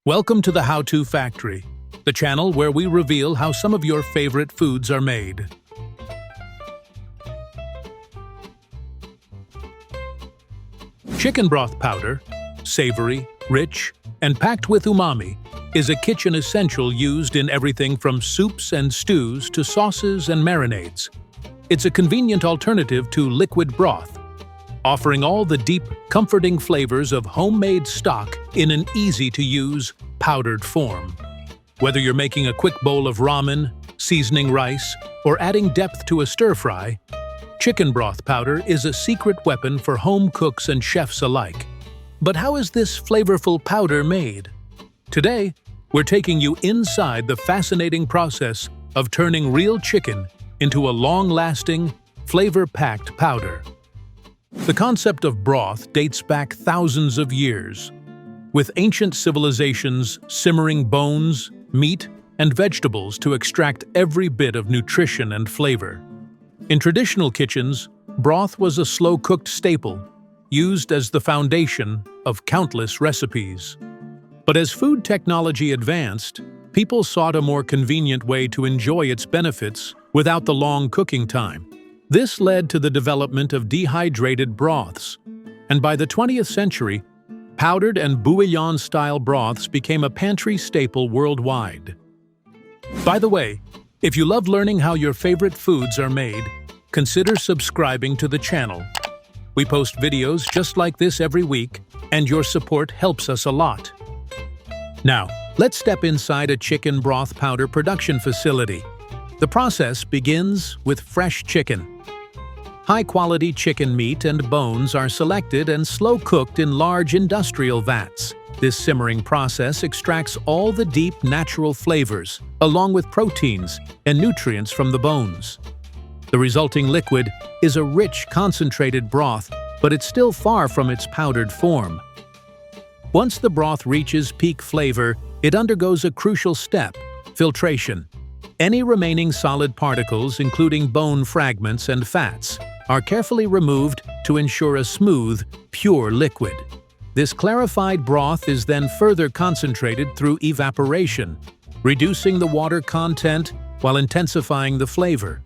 Welcome to the How-To Factory, the channel where we reveal how some of your favorite foods are made. Chicken broth powder, savory, rich, and packed with umami, is a kitchen essential used in everything from soups and stews to sauces and marinades. It's a convenient alternative to liquid broth, offering all the deep, comforting flavors of homemade stock in an easy-to-use, powdered form. Whether you're making a quick bowl of ramen, seasoning rice, or adding depth to a stir-fry, chicken broth powder is a secret weapon for home cooks and chefs alike. But how is this flavorful powder made? Today, we're taking you inside the fascinating process of turning real chicken into a long-lasting, flavor-packed powder. The concept of broth dates back thousands of years, with ancient civilizations simmering bones, meat, and vegetables to extract every bit of nutrition and flavor. In traditional kitchens, broth was a slow-cooked staple, used as the foundation of countless recipes. But as food technology advanced, people sought a more convenient way to enjoy its benefits without the long cooking time. This led to the development of dehydrated broths, and by the 20th century, powdered and bouillon-style broths became a pantry staple worldwide. By the way, if you love learning how your favorite foods are made, consider subscribing to the channel. We post videos just like this every week, and your support helps us a lot. Now, let's step inside a chicken broth powder production facility. The process begins with fresh chicken. High-quality chicken meat and bones are selected and slow-cooked in large industrial vats. This simmering process extracts all the deep, natural flavors, along with proteins and nutrients from the bones. The resulting liquid is a rich, concentrated broth, but it's still far from its powdered form. Once the broth reaches peak flavor, it undergoes a crucial step: filtration. Any remaining solid particles, including bone fragments and fats, are carefully removed to ensure a smooth, pure liquid. This clarified broth is then further concentrated through evaporation, reducing the water content while intensifying the flavor.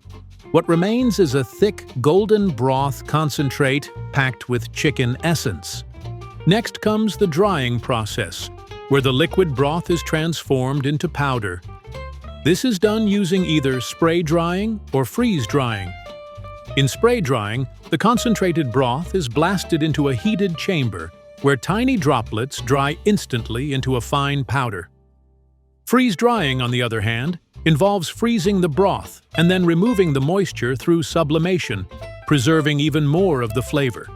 What remains is a thick, golden broth concentrate packed with chicken essence. Next comes the drying process, where the liquid broth is transformed into powder. This is done using either spray drying or freeze drying. In spray drying, the concentrated broth is blasted into a heated chamber where tiny droplets dry instantly into a fine powder. Freeze drying, on the other hand, involves freezing the broth and then removing the moisture through sublimation, preserving even more of the flavor.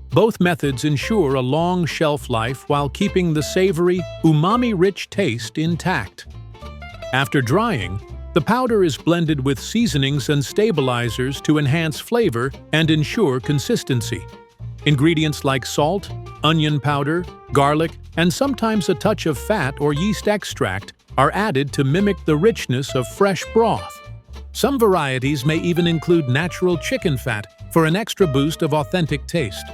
Both methods ensure a long shelf life while keeping the savory, umami-rich taste intact. After drying, the powder is blended with seasonings and stabilizers to enhance flavor and ensure consistency. Ingredients like salt, onion powder, garlic, and sometimes a touch of fat or yeast extract are added to mimic the richness of fresh broth. Some varieties may even include natural chicken fat for an extra boost of authentic taste.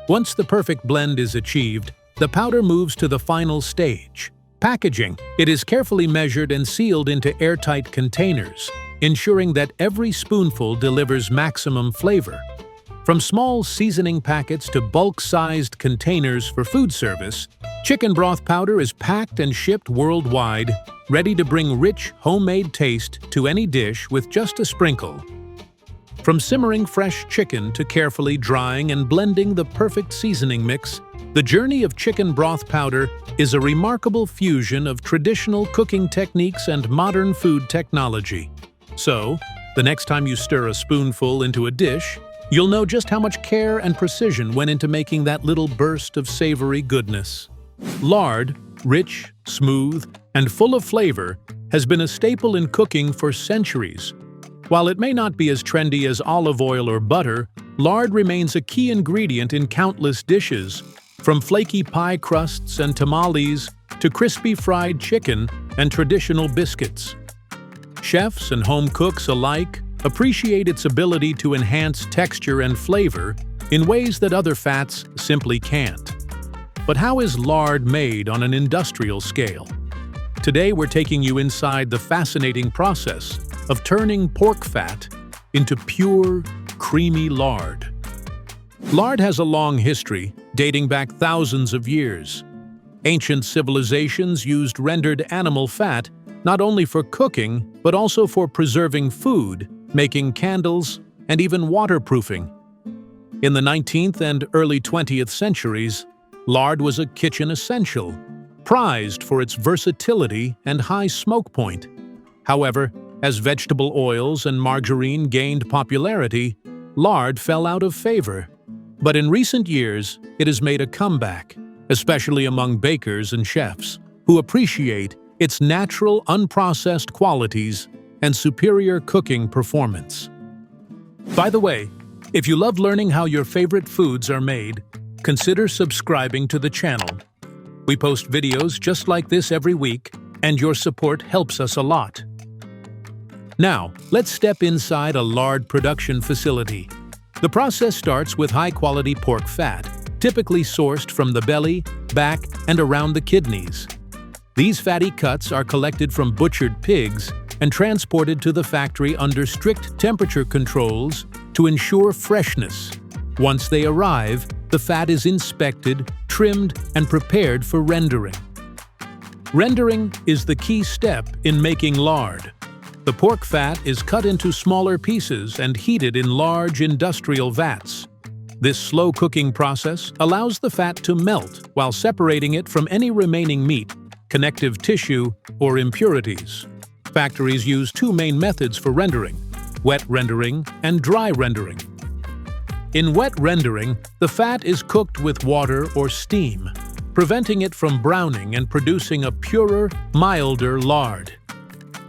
Once the perfect blend is achieved, the powder moves to the final stage: packaging. It is carefully measured and sealed into airtight containers, ensuring that every spoonful delivers maximum flavor. From small seasoning packets to bulk-sized containers for food service, chicken broth powder is packed and shipped worldwide, ready to bring rich, homemade taste to any dish with just a sprinkle. From simmering fresh chicken to carefully drying and blending the perfect seasoning mix, the journey of chicken broth powder is a remarkable fusion of traditional cooking techniques and modern food technology. So, the next time you stir a spoonful into a dish, you'll know just how much care and precision went into making that little burst of savory goodness. Lard, rich, smooth, and full of flavor, has been a staple in cooking for centuries. While it may not be as trendy as olive oil or butter, lard remains a key ingredient in countless dishes, from flaky pie crusts and tamales to crispy fried chicken and traditional biscuits. Chefs and home cooks alike appreciate its ability to enhance texture and flavor in ways that other fats simply can't. But how is lard made on an industrial scale? Today we're taking you inside the fascinating process of turning pork fat into pure, creamy lard. Lard has a long history, dating back thousands of years. Ancient civilizations used rendered animal fat not only for cooking, but also for preserving food, making candles, and even waterproofing. In the 19th and early 20th centuries, lard was a kitchen essential, prized for its versatility and high smoke point. However, as vegetable oils and margarine gained popularity, lard fell out of favor. But in recent years, it has made a comeback, especially among bakers and chefs, who appreciate its natural, unprocessed qualities and superior cooking performance. By the way, if you love learning how your favorite foods are made, consider subscribing to the channel. We post videos just like this every week, and your support helps us a lot. Now, let's step inside a lard production facility. The process starts with high-quality pork fat, typically sourced from the belly, back, and around the kidneys. These fatty cuts are collected from butchered pigs and transported to the factory under strict temperature controls to ensure freshness. Once they arrive, the fat is inspected, trimmed, and prepared for rendering. Rendering is the key step in making lard. The pork fat is cut into smaller pieces and heated in large industrial vats. This slow cooking process allows the fat to melt while separating it from any remaining meat, connective tissue, or impurities. Factories use two main methods for rendering: wet rendering and dry rendering. In wet rendering, the fat is cooked with water or steam, preventing it from browning and producing a purer, milder lard.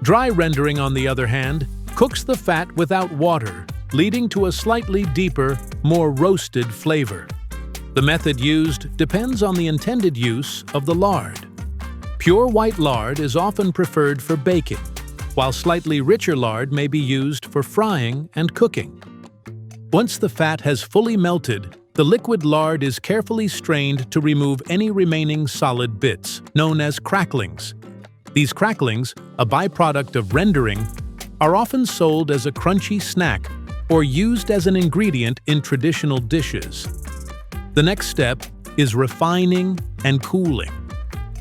Dry rendering, on the other hand, cooks the fat without water, leading to a slightly deeper, more roasted flavor. The method used depends on the intended use of the lard. Pure white lard is often preferred for baking, while slightly richer lard may be used for frying and cooking. Once the fat has fully melted, the liquid lard is carefully strained to remove any remaining solid bits, known as cracklings. These cracklings, a byproduct of rendering, are often sold as a crunchy snack or used as an ingredient in traditional dishes. The next step is refining and cooling.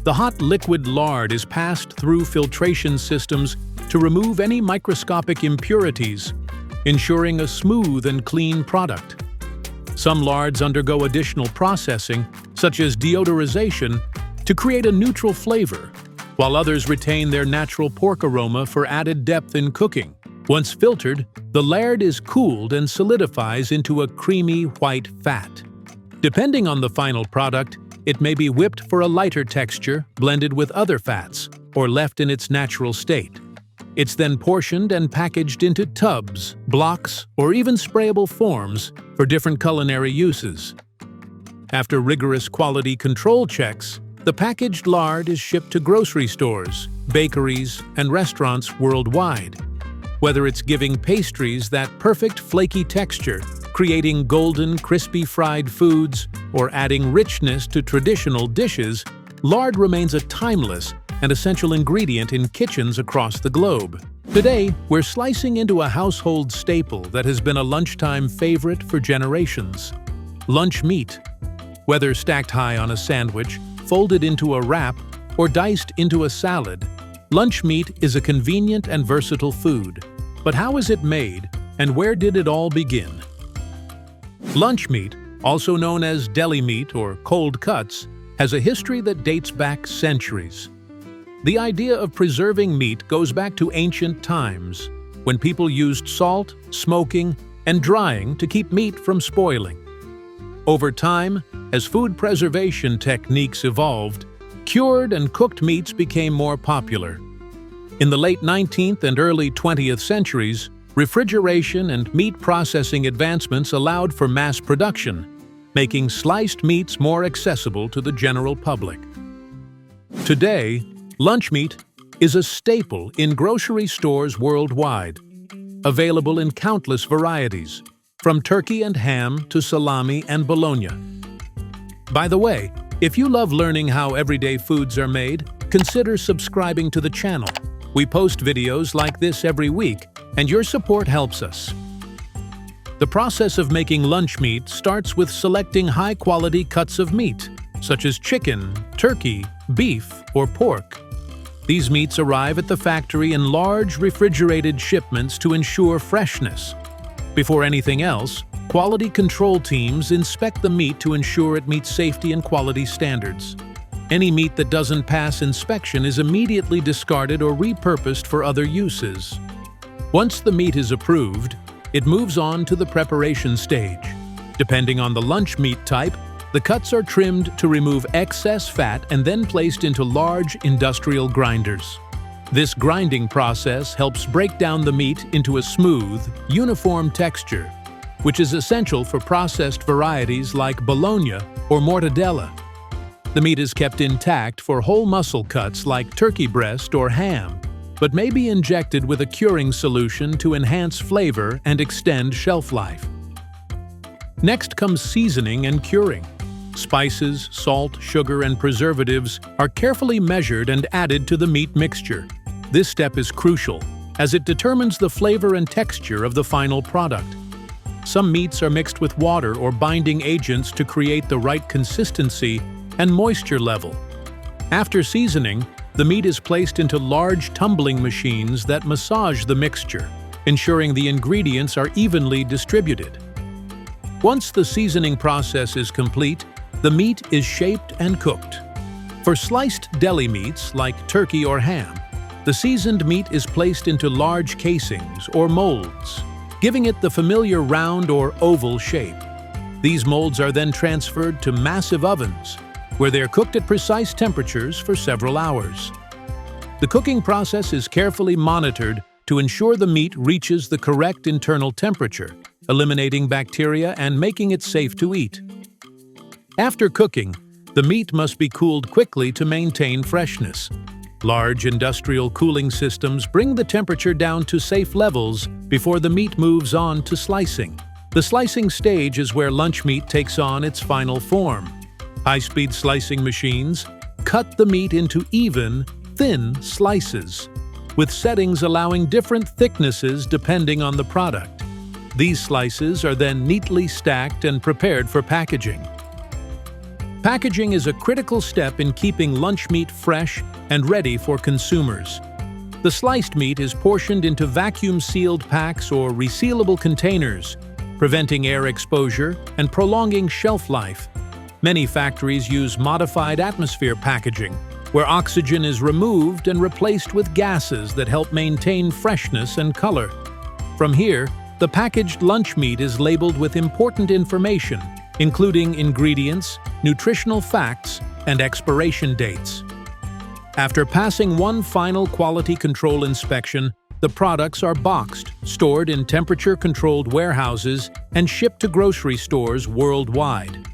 The hot liquid lard is passed through filtration systems to remove any microscopic impurities, ensuring a smooth and clean product. Some lards undergo additional processing, such as deodorization, to create a neutral flavor, while others retain their natural pork aroma for added depth in cooking. Once filtered, the lard is cooled and solidifies into a creamy white fat. Depending on the final product, it may be whipped for a lighter texture, blended with other fats, or left in its natural state. It's then portioned and packaged into tubs, blocks, or even sprayable forms for different culinary uses. After rigorous quality control checks, the packaged lard is shipped to grocery stores, bakeries, and restaurants worldwide. Whether it's giving pastries that perfect flaky texture, creating golden, crispy fried foods, or adding richness to traditional dishes, lard remains a timeless and essential ingredient in kitchens across the globe. Today, we're slicing into a household staple that has been a lunchtime favorite for generations: lunch meat. Whether stacked high on a sandwich, folded into a wrap, or diced into a salad, lunch meat is a convenient and versatile food. But how is it made, and where did it all begin? Lunch meat, also known as deli meat or cold cuts, has a history that dates back centuries. The idea of preserving meat goes back to ancient times, when people used salt, smoking, and drying to keep meat from spoiling. Over time, as food preservation techniques evolved, cured and cooked meats became more popular. In the late 19th and early 20th centuries, refrigeration and meat processing advancements allowed for mass production, making sliced meats more accessible to the general public. Today, lunch meat is a staple in grocery stores worldwide, available in countless varieties, from turkey and ham to salami and bologna. By the way, If you love learning how everyday foods are made, consider subscribing to the channel. We post videos like this every week, and your support helps us. The process of making lunch meat starts with selecting high-quality cuts of meat, such as chicken, turkey, beef, or pork. These meats arrive at the factory in large refrigerated shipments to ensure freshness. Before anything else, quality control teams inspect the meat to ensure it meets safety and quality standards. Any meat that doesn't pass inspection is immediately discarded or repurposed for other uses. Once the meat is approved, it moves on to the preparation stage. Depending on the lunch meat type, the cuts are trimmed to remove excess fat and then placed into large industrial grinders. This grinding process helps break down the meat into a smooth, uniform texture, which is essential for processed varieties like bologna or mortadella. The meat is kept intact for whole muscle cuts like turkey breast or ham, but may be injected with a curing solution to enhance flavor and extend shelf life. Next comes seasoning and curing. Spices, salt, sugar, and preservatives are carefully measured and added to the meat mixture. This step is crucial, as it determines the flavor and texture of the final product. Some meats are mixed with water or binding agents to create the right consistency and moisture level. After seasoning, the meat is placed into large tumbling machines that massage the mixture, ensuring the ingredients are evenly distributed. Once the seasoning process is complete, the meat is shaped and cooked. For sliced deli meats like turkey or ham, the seasoned meat is placed into large casings or molds, giving it the familiar round or oval shape. These molds are then transferred to massive ovens, where they are cooked at precise temperatures for several hours. The cooking process is carefully monitored to ensure the meat reaches the correct internal temperature, eliminating bacteria and making it safe to eat. After cooking, the meat must be cooled quickly to maintain freshness. Large industrial cooling systems bring the temperature down to safe levels before the meat moves on to slicing. The slicing stage is where lunch meat takes on its final form. High-speed slicing machines cut the meat into even, thin slices, with settings allowing different thicknesses depending on the product. These slices are then neatly stacked and prepared for packaging. Packaging is a critical step in keeping lunch meat fresh and ready for consumers. The sliced meat is portioned into vacuum-sealed packs or resealable containers, preventing air exposure and prolonging shelf life. Many factories use modified atmosphere packaging, where oxygen is removed and replaced with gases that help maintain freshness and color. From here, the packaged lunch meat is labeled with important information, including ingredients, nutritional facts, and expiration dates. After passing one final quality control inspection, the products are boxed, stored in temperature-controlled warehouses, and shipped to grocery stores worldwide.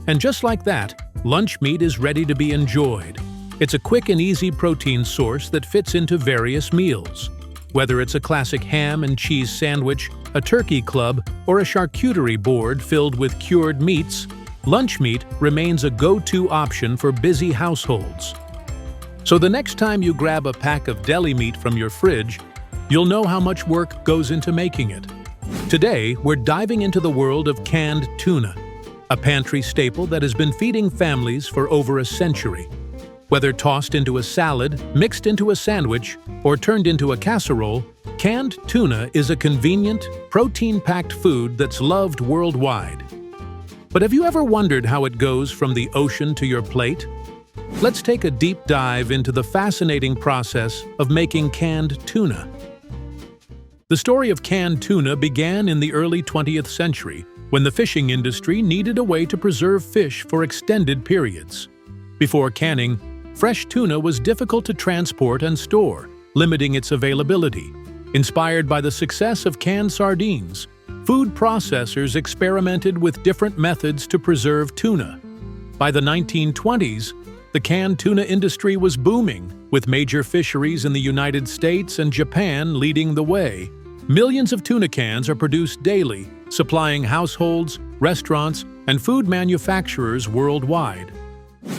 And just like that, lunch meat is ready to be enjoyed. It's a quick and easy protein source that fits into various meals. Whether it's a classic ham and cheese sandwich, a turkey club, or a charcuterie board filled with cured meats, lunch meat remains a go-to option for busy households. So the next time you grab a pack of deli meat from your fridge, you'll know how much work goes into making it. Today, we're diving into the world of canned tuna, a pantry staple that has been feeding families for over a century. Whether tossed into a salad, mixed into a sandwich, or turned into a casserole, canned tuna is a convenient, protein-packed food that's loved worldwide. But have you ever wondered how it goes from the ocean to your plate? Let's take a deep dive into the fascinating process of making canned tuna. The story of canned tuna began in the early 20th century, when the fishing industry needed a way to preserve fish for extended periods. Before canning, fresh tuna was difficult to transport and store, limiting its availability. Inspired by the success of canned sardines, food processors experimented with different methods to preserve tuna. By the 1920s, the canned tuna industry was booming, with major fisheries in the United States and Japan leading the way. Millions of tuna cans are produced daily, supplying households, restaurants, and food manufacturers worldwide.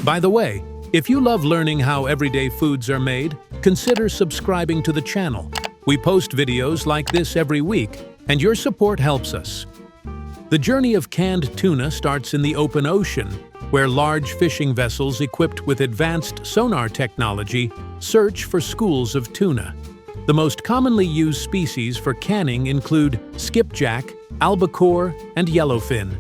By the way, if you love learning how everyday foods are made, consider subscribing to the channel. We post videos like this every week, and your support helps us. The journey of canned tuna starts in the open ocean, where large fishing vessels equipped with advanced sonar technology search for schools of tuna. The most commonly used species for canning include skipjack, albacore, and yellowfin.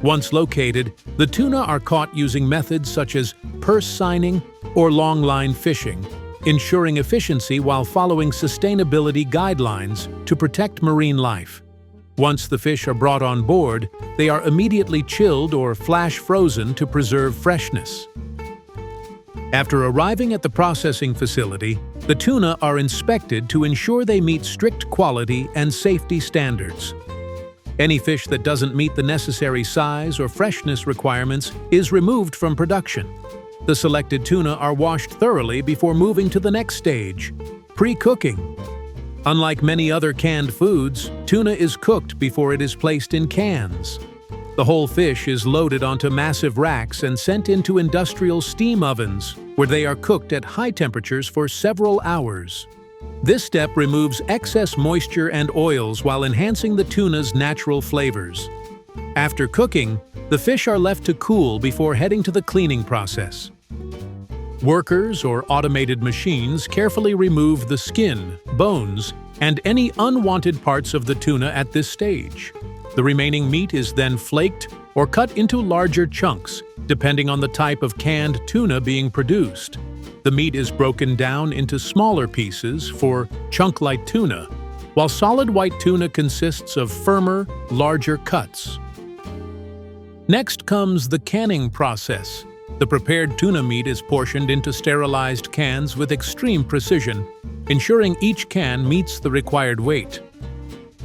Once located, the tuna are caught using methods such as purse seining or longline fishing, ensuring efficiency while following sustainability guidelines to protect marine life. Once the fish are brought on board, they are immediately chilled or flash frozen to preserve freshness. After arriving at the processing facility, the tuna are inspected to ensure they meet strict quality and safety standards. Any fish that doesn't meet the necessary size or freshness requirements is removed from production. The selected tuna are washed thoroughly before moving to the next stage, pre-cooking. Unlike many other canned foods, tuna is cooked before it is placed in cans. The whole fish is loaded onto massive racks and sent into industrial steam ovens, where they are cooked at high temperatures for several hours. This step removes excess moisture and oils while enhancing the tuna's natural flavors. After cooking, the fish are left to cool before heading to the cleaning process. Workers or automated machines carefully remove the skin, bones, and any unwanted parts of the tuna at this stage. The remaining meat is then flaked or cut into larger chunks, depending on the type of canned tuna being produced. The meat is broken down into smaller pieces for chunk-like tuna, while solid white tuna consists of firmer, larger cuts. Next comes the canning process. The prepared tuna meat is portioned into sterilized cans with extreme precision, ensuring each can meets the required weight.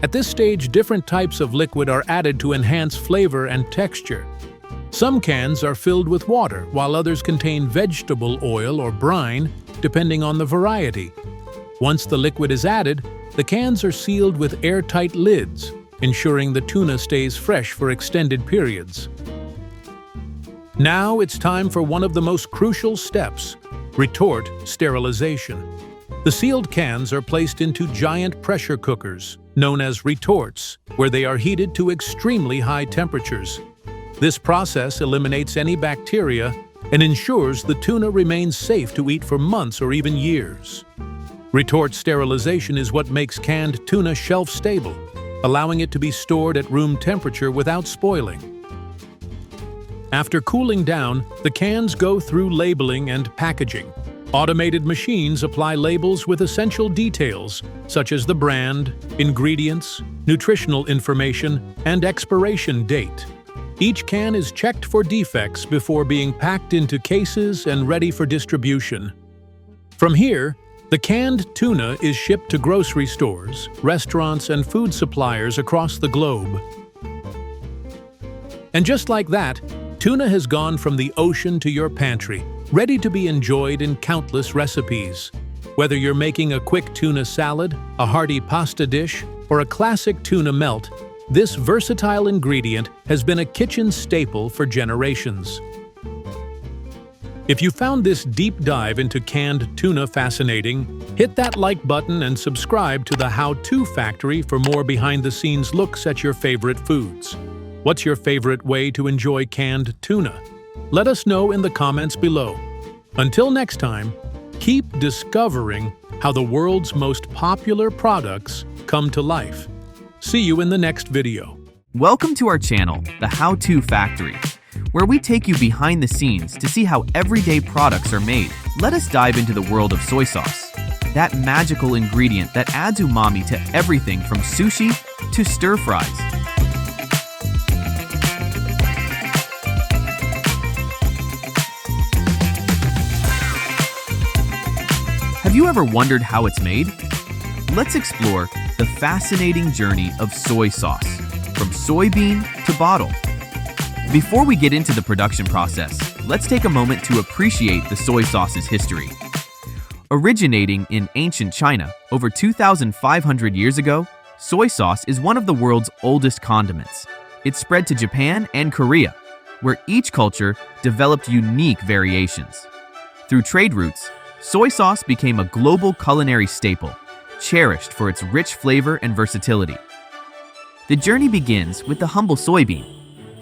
At this stage, different types of liquid are added to enhance flavor and texture. Some cans are filled with water, while others contain vegetable oil or brine, depending on the variety. Once the liquid is added, the cans are sealed with airtight lids, ensuring the tuna stays fresh for extended periods. Now it's time for one of the most crucial steps: retort sterilization. The sealed cans are placed into giant pressure cookers, known as retorts, where they are heated to extremely high temperatures. This process eliminates any bacteria and ensures the tuna remains safe to eat for months or even years. Retort sterilization is what makes canned tuna shelf-stable, allowing it to be stored at room temperature without spoiling. After cooling down, the cans go through labeling and packaging. Automated machines apply labels with essential details, such as the brand, ingredients, nutritional information, and expiration date. Each can is checked for defects before being packed into cases and ready for distribution. From here, the canned tuna is shipped to grocery stores, restaurants, and food suppliers across the globe. And just like that, tuna has gone from the ocean to your pantry, ready to be enjoyed in countless recipes. Whether you're making a quick tuna salad, a hearty pasta dish, or a classic tuna melt, this versatile ingredient has been a kitchen staple for generations. If you found this deep dive into canned tuna fascinating, hit that like button and subscribe to the How To Factory for more behind-the-scenes looks at your favorite foods. What's your favorite way to enjoy canned tuna? Let us know in the comments below. Until next time, keep discovering how the world's most popular products come to life. See you in the next video. Welcome to our channel, The How To Factory, where we take you behind the scenes to see how everyday products are made. Let us dive into the world of soy sauce, that magical ingredient that adds umami to everything from sushi to stir-fries. Have you ever wondered how it's made? Let's explore the fascinating journey of soy sauce, from soybean to bottle. Before we get into the production process, let's take a moment to appreciate the soy sauce's history. Originating in ancient China over 2,500 years ago, soy sauce is one of the world's oldest condiments. it spread to Japan and Korea, where each culture developed unique variations. Through trade routes, soy sauce became a global culinary staple, cherished for its rich flavor and versatility. The journey begins with the humble soybean,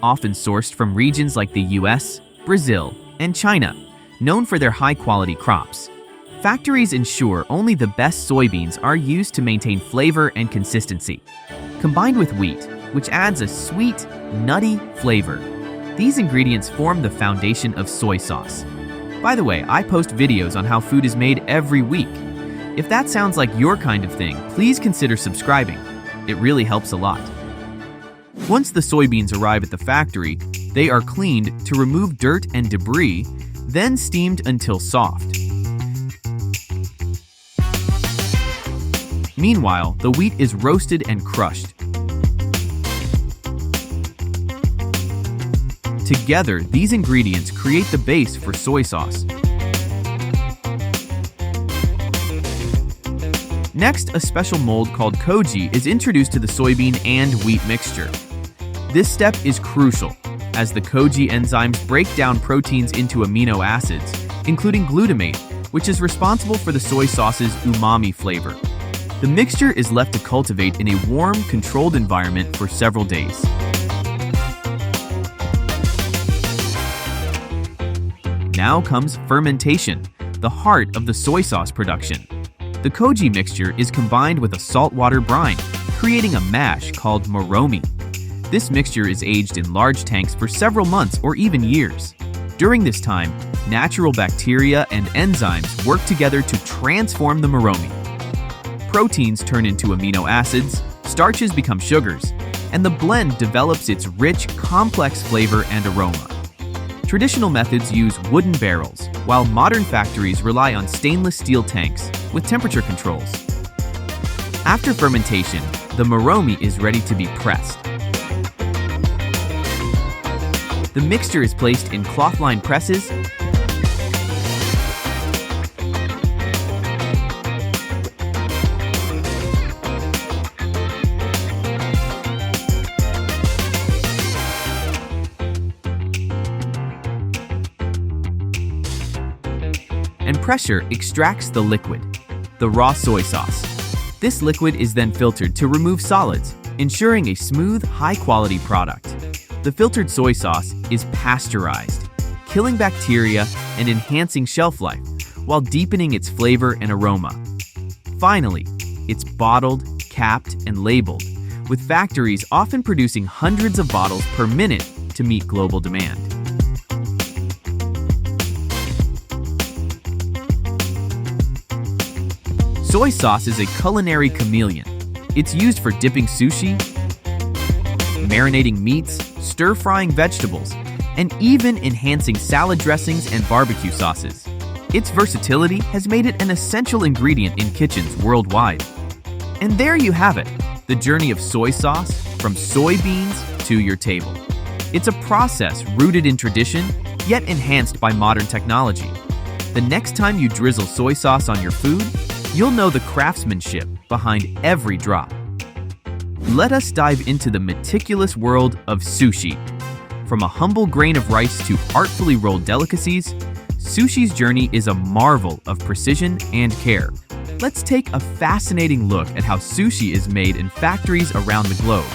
often sourced from regions like the US, Brazil, and China, known for their high-quality crops. Factories ensure only the best soybeans are used to maintain flavor and consistency. Combined with wheat, which adds a sweet, nutty flavor, these ingredients form the foundation of soy sauce. By the way, I post videos on how food is made every week. If that sounds like your kind of thing, please consider subscribing. It really helps a lot. Once the soybeans arrive at the factory, they are cleaned to remove dirt and debris, then steamed until soft. Meanwhile, the wheat is roasted and crushed. Together, these ingredients create the base for soy sauce. Next, a special mold called koji is introduced to the soybean and wheat mixture. This step is crucial, as the koji enzymes break down proteins into amino acids, including glutamate, which is responsible for the soy sauce's umami flavor. The mixture is left to cultivate in a warm, controlled environment for several days. Now comes fermentation, the heart of the soy sauce production. The koji mixture is combined with a saltwater brine, creating a mash called moromi. This mixture is aged in large tanks for several months or even years. During this time, natural bacteria and enzymes work together to transform the moromi. Proteins turn into amino acids, starches become sugars, and the blend develops its rich, complex flavor and aroma. Traditional methods use wooden barrels, while modern factories rely on stainless steel tanks with temperature controls. After fermentation, the moromi is ready to be pressed. The mixture is placed in cloth-lined presses and pressure extracts the liquid, the raw soy sauce. This liquid is then filtered to remove solids, ensuring a smooth, high-quality product. The filtered soy sauce is pasteurized, killing bacteria and enhancing shelf life, while deepening its flavor and aroma. Finally, it's bottled, capped, and labeled, with factories often producing hundreds of bottles per minute to meet global demand. Soy sauce is a culinary chameleon. It's used for dipping sushi, marinating meats, stir-frying vegetables, and even enhancing salad dressings and barbecue sauces. Its versatility has made it an essential ingredient in kitchens worldwide. And there you have it, the journey of soy sauce from soybeans to your table. It's a process rooted in tradition, yet enhanced by modern technology. The next time you drizzle soy sauce on your food, you'll know the craftsmanship behind every drop. Let us dive into the meticulous world of sushi. From a humble grain of rice to artfully rolled delicacies, sushi's journey is a marvel of precision and care. Let's take a fascinating look at how sushi is made in factories around the globe.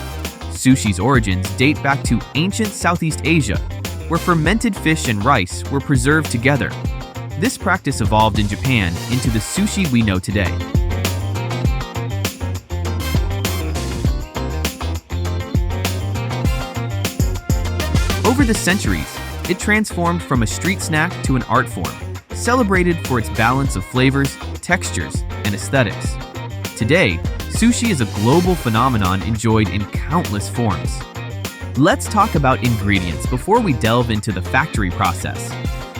Sushi's origins date back to ancient Southeast Asia, where fermented fish and rice were preserved together. This practice evolved in Japan into the sushi we know today. Over the centuries, it transformed from a street snack to an art form, celebrated for its balance of flavors, textures, and aesthetics. Today, sushi is a global phenomenon enjoyed in countless forms. Let's talk about ingredients before we delve into the factory process.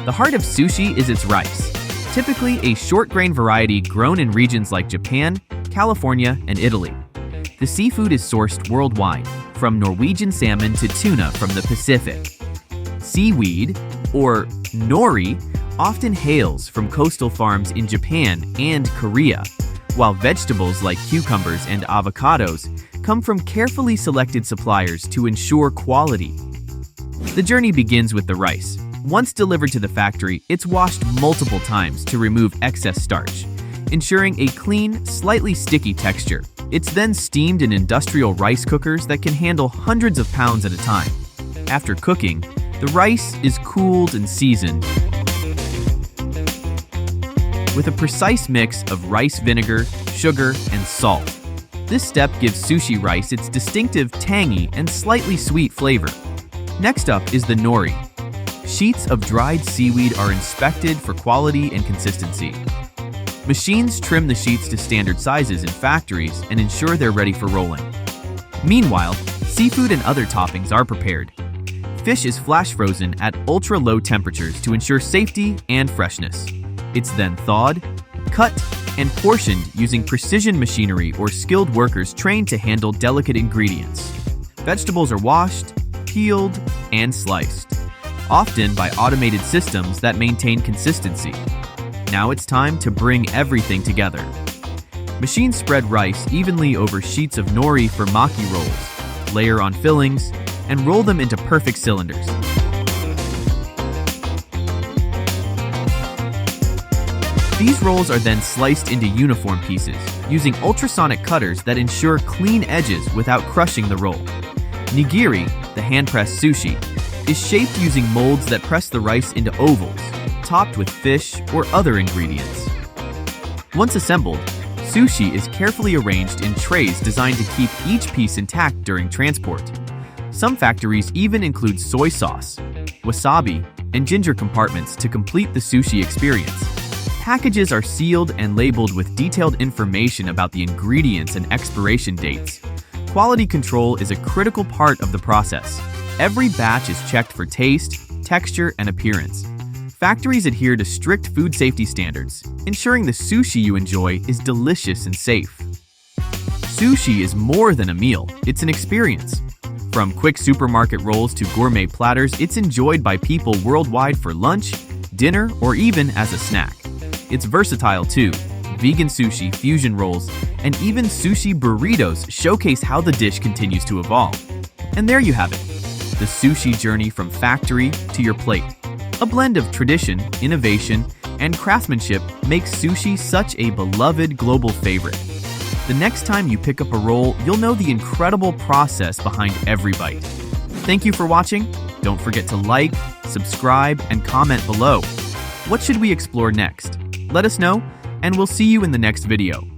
The heart of sushi is its rice, typically a short-grain variety grown in regions like Japan, California, and Italy. The seafood is sourced worldwide, from Norwegian salmon to tuna from the Pacific. Seaweed, or nori, often hails from coastal farms in Japan and Korea, while vegetables like cucumbers and avocados come from carefully selected suppliers to ensure quality. The journey begins with the rice. Once delivered to the factory, it's washed multiple times to remove excess starch, ensuring a clean, slightly sticky texture. It's then steamed in industrial rice cookers that can handle hundreds of pounds at a time. After cooking, the rice is cooled and seasoned with a precise mix of rice vinegar, sugar, and salt. This step gives sushi rice its distinctive tangy and slightly sweet flavor. Next up is the nori. Sheets of dried seaweed are inspected for quality and consistency. Machines trim the sheets to standard sizes in factories and ensure they're ready for rolling. Meanwhile, seafood and other toppings are prepared. Fish is flash frozen at ultra-low temperatures to ensure safety and freshness. It's then thawed, cut, and portioned using precision machinery or skilled workers trained to handle delicate ingredients. Vegetables are washed, peeled, and sliced, often by automated systems that maintain consistency. Now it's time to bring everything together. Machines spread rice evenly over sheets of nori for maki rolls, layer on fillings, and roll them into perfect cylinders. These rolls are then sliced into uniform pieces, using ultrasonic cutters that ensure clean edges without crushing the roll. Nigiri, the hand-pressed sushi, is shaped using molds that press the rice into ovals, topped with fish or other ingredients. Once assembled, sushi is carefully arranged in trays designed to keep each piece intact during transport. Some factories even include soy sauce, wasabi, and ginger compartments to complete the sushi experience. Packages are sealed and labeled with detailed information about the ingredients and expiration dates. Quality control is a critical part of the process. Every batch is checked for taste, texture, and appearance. Factories adhere to strict food safety standards, ensuring the sushi you enjoy is delicious and safe. Sushi is more than a meal, it's an experience. From quick supermarket rolls to gourmet platters, it's enjoyed by people worldwide for lunch, dinner, or even as a snack. It's versatile too. Vegan sushi, fusion rolls, and even sushi burritos showcase how the dish continues to evolve. And there you have it, the sushi journey from factory to your plate. A blend of tradition, innovation, and craftsmanship makes sushi such a beloved global favorite. The next time you pick up a roll, you'll know the incredible process behind every bite. Thank you for watching. Don't forget to like, subscribe, and comment below. What should we explore next? Let us know, and we'll see you in the next video.